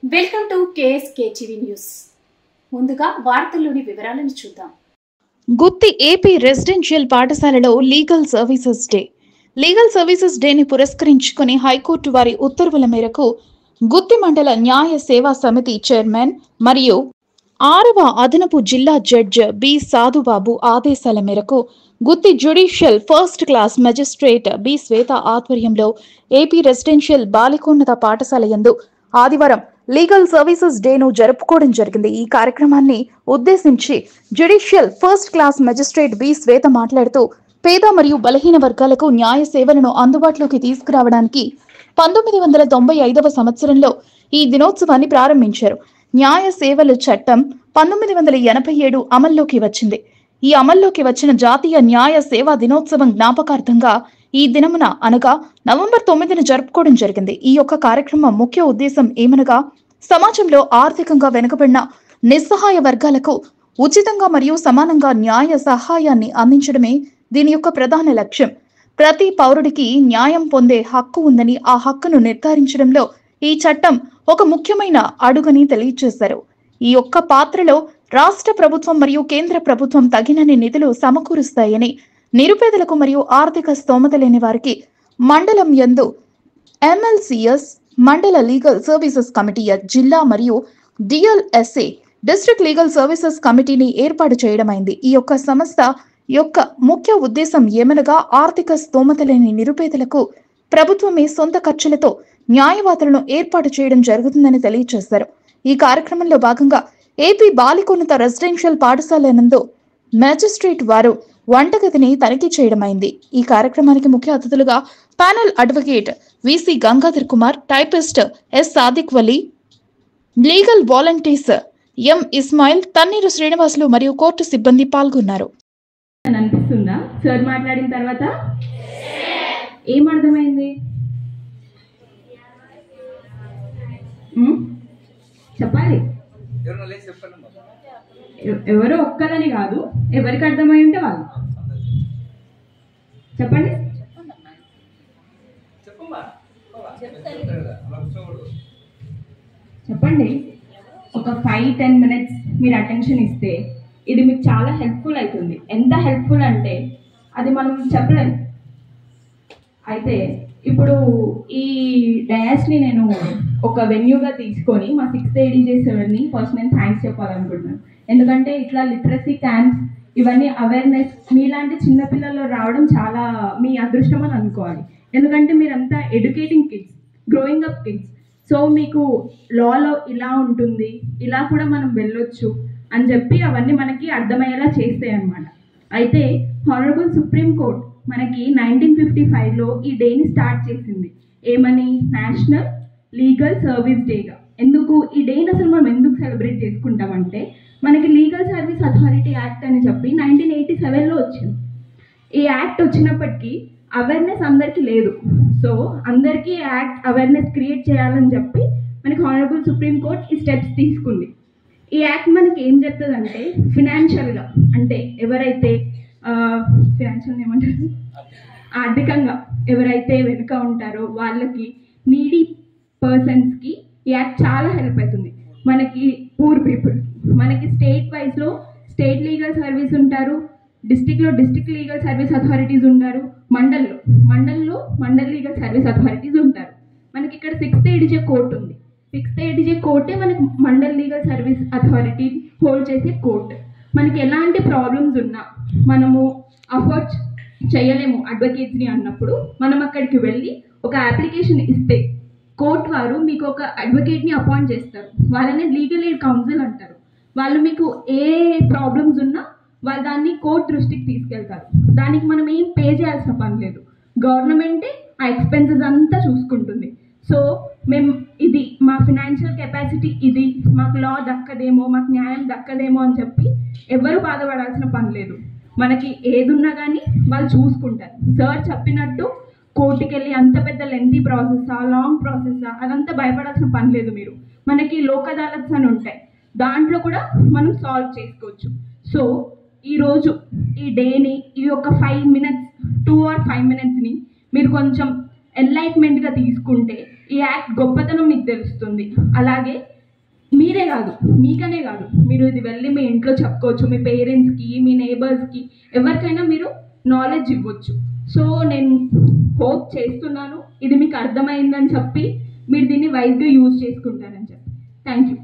Welcome to KSK TV news. ముందుగా వార్తల్లోని వివరాలను చూద్దాం. గుత్తి ఏపీ రెసిడెన్షియల్ పాఠశాలలో లీగల్ సర్వీసెస్ డేని పురస్కరించుకుని హైకోర్టు వారి ఉత్తర్వుల మేరకు గుత్తి మండల న్యాయ సేవా సమితి చైర్మన్ మరియు 6వ అదనపు జిల్లా జడ్జ్ బి సాధుబాబు ఆదేశాల మేరకు Gooty judicial first class magistrate B Swetha ఆధ్వర్యంలో ఏపీ రెసిడెన్షియల్ బాలికోన్నత పాఠశాల యందు ఆదివారం లీగల్ సర్వీసెస్ డేను జరుపుకోవడం జరిగింది. ఈ కార్యక్రమాన్ని ఉద్దేశించి judicial first class magistrate B Swetha మాట్లాడుతూ పేద మరియు బలహీన వర్గాలకు న్యాయ సేవలను అందుబాటులోకి తీసుకురావడానికి 1995వ సంవత్సరంలో ఈ దినోత్సవాన్ని ప్రారంభించారు. న్యాయ సేవల చట్టం 1987 అమల్లోకి వచ్చింది. ఈ అమల్లోకి వచ్చిన జాతీయ న్యాయ సేవా దినోత్సవం జ్ఞాపకార్థంగా ఈ దినమున అనగా నవంబర్ 9న జరుపుకోవడం జరిగింది. ఈ యొక్క కార్యక్రమం ముఖ్య ఉద్దేశం ఏమనగా సమాజంలో ఆర్థికంగా వెనుకబడిన నిస్సహాయ వర్గాలకు ఉచితంగా మరియు సమానంగా న్యాయ సహాయాన్ని అందించడమే దీని యొక్క ప్రధాన లక్ష్యం. ప్రతి పౌరుడికి న్యాయం పొందే హక్కు ఉందని, ఆ హక్కును నిర్ధారించడంలో ఈ చట్టం ఒక ముఖ్యమైన అడుగని తెలియజేశారు. ఈ యొక్క పాత్రలో రాష్ట్ర ప్రభుత్వం మరియు కేంద్ర ప్రభుత్వం తగినన్ని నిధులు సమకూరుస్తాయని, నిరుపేదలకు మరియు ఆర్థిక స్తోమత లేని వారికి మండలం యందు MLCS మండల లీగల్ సర్వీసెస్ కమిటీ జిల్లా మరియు DLSA డిస్ట్రిక్ట్ లీగల్ సర్వీసెస్ కమిటీని ఏర్పాటు చేయడమైంది. ఈ యొక్క సంస్థ యొక్క ముఖ్య ఉద్దేశం ఏమనగా ఆర్థిక స్తోమత లేని నిరుపేదలకు ప్రభుత్వమే సొంత ఖర్చులతో న్యాయవాదులను ఏర్పాటు చేయడం జరుగుతుందని తెలియజేశారు. ఈ కార్యక్రమంలో భాగంగా ఏపీ బాలికోన్నత రెసిడెన్షియల్ పాఠశాల నందు మెజిస్ట్రేట్ వారు వంటగదిని తనిఖీ చేయడమైంది. ఈ కార్యక్రమానికి ముఖ్య అతిథులుగా panel advocate V C Gangadhar Kumar, typist S Sadiq Vali, legal volunteers M Ismail, Thanneeru Srinivasulu మరియు కోర్టు సిబ్బంది పాల్గొన్నారు. అనిపిస్తుందా సార్ మాట్లాడిన తర్వాత? ఏం అర్థమైంది చెప్పాలి. ఎవరో ఒక్కరని కాదు, ఎవరికి అర్థమై ఉంటే వాళ్ళు చెప్పండి. చెప్పండి. ఒక 5-10 minutes మీరు అటెన్షన్ ఇస్తే ఇది మీకు చాలా హెల్ప్ఫుల్ అవుతుంది. ఎంత హెల్ప్ఫుల్ అంటే అది మనం చెప్పలేము. అయితే ఇప్పుడు ఈ డయాస్ని నేను ఒక వెన్యూగా తీసుకొని మా 6th ADJ సార్ని ఫస్ట్ నేను థ్యాంక్స్ చెప్పాలనుకుంటున్నాను. ఎందుకంటే ఇట్లా లిటరసీ క్యాంప్స్, ఇవన్నీ అవేర్నెస్ మీలాంటి చిన్నపిల్లల్లో రావడం చాలా మీ అదృష్టం అని అనుకోవాలి. ఎందుకంటే మీరంతా educating kids, growing up kids. So మీకు లాలో ఇలా ఉంటుంది, ఇలా కూడా మనం వెళ్ళొచ్చు అని చెప్పి అవన్నీ మనకి అర్థమయ్యేలా చేస్తాయి అన్నమాట. అయితే హానరబుల్ సుప్రీం కోర్ట్ మనకి 1955లో ఈ డేని స్టార్ట్ చేసింది. ఏమని? నేషనల్ లీగల్ సర్వీస్ డేగా. ఎందుకు ఈ డేని అసలు మనం ఎందుకు సెలబ్రేట్ చేసుకుంటామంటే, మనకి లీగల్ సర్వీస్ అథారిటీ యాక్ట్ అని చెప్పి 1987లో వచ్చింది. ఈ యాక్ట్ వచ్చినప్పటికీ అవేర్నెస్ అందరికీ లేదు. సో అందరికీ యాక్ట్ అవేర్నెస్ క్రియేట్ చేయాలని చెప్పి మనకి హానరబుల్ సుప్రీం కోర్ట్ ఈ స్టెప్స్ తీసుకుంది. ఈ యాక్ట్ మనకి ఏం చెప్తుందంటే, ఫినాన్షియల్గా అంటే ఎవరైతే ఫినాన్షియల్ ఏమంటారు, ఆర్థికంగా ఎవరైతే వెనుక ఉంటారో వాళ్ళకి, నీడీ పర్సన్స్కి ఈ యాక్ట్ చాలా హెల్ప్ అవుతుంది. మనకి పూర్ పీపుల్, మనకి స్టేట్ వైజ్లో స్టేట్ లీగల్ సర్వీస్ ఉంటారు, డిస్టిక్లో డిస్టిక్ లీగల్ సర్వీస్ అథారిటీస్ ఉంటారు, మండల్లో మండల్ లీగల్ సర్వీస్ అథారిటీస్ ఉంటారు. మనకి ఇక్కడ 6th ADJ కోర్టు ఉంది. 6th ADJ కోర్టే మనకి mandal legal service authority hold చేసే కోర్టు. మనకి ఎలాంటి ప్రాబ్లమ్స్ ఉన్నా మనము అఫోర్డ్ చేయలేము అడ్వకేట్స్ని అన్నప్పుడు మనం అక్కడికి వెళ్ళి ఒక అప్లికేషన్ ఇస్తే కోర్టు వారు మీకు ఒక అడ్వకేట్ని అపాయింట్ చేస్తారు. వాళ్ళని లీగల్ ఎయిడ్ కౌన్సిల్ అంటారు. వాళ్ళు మీకు ఏ ప్రాబ్లమ్స్ ఉన్నా వాళ్ళు దాన్ని కోర్టు దృష్టికి తీసుకెళ్తారు. దానికి మనం ఏం పే చేయాల్సిన పని లేదు. గవర్నమెంటే ఆ ఎక్స్పెన్సెస్ అంతా చూసుకుంటుంది. సో మేము ఇది మా ఫినాన్షియల్ కెపాసిటీ, ఇది మాకు లా దక్కదేమో, మాకు న్యాయం దక్కదేమో అని చెప్పి ఎవరు బాధపడాల్సిన పని లేదు. మనకి ఏదున్నా కానీ వాళ్ళు చూసుకుంటారు. సార్ చెప్పినట్టు కోర్టుకి వెళ్ళి అంత పెద్ద లెంతీ ప్రాసెస్సా, లాంగ్ ప్రాసెస్సా, అదంతా భయపడాల్సిన పని లేదు. మీరు మనకి లోక్ అదాలత్స్ అని ఉంటాయి, దాంట్లో కూడా మనం సాల్వ్ చేసుకోవచ్చు. సో ఈరోజు ఈ డేని, ఈ ఒక 5 minutes 2 or 5 minutesని మీరు కొంచెం ఎన్లైట్మెంట్గా తీసుకుంటే ఈ యాక్ట్ గొప్పతనం మీకు తెలుస్తుంది. అలాగే మీరే కాదు, మీకనే కాదు, మీరు ఇది వెళ్ళి మీ ఇంట్లో చెప్పుకోవచ్చు, మీ పేరెంట్స్కి, మీ నేబర్స్కి, ఎవరికైనా మీరు నాలెడ్జ్ ఇవ్వచ్చు. సో నేను హోప్ చేస్తున్నాను ఇది మీకు అర్థమైందని చెప్పి మీరు దీన్ని వైజ్గా యూజ్ చేసుకుంటారని చెప్పి. Thank you.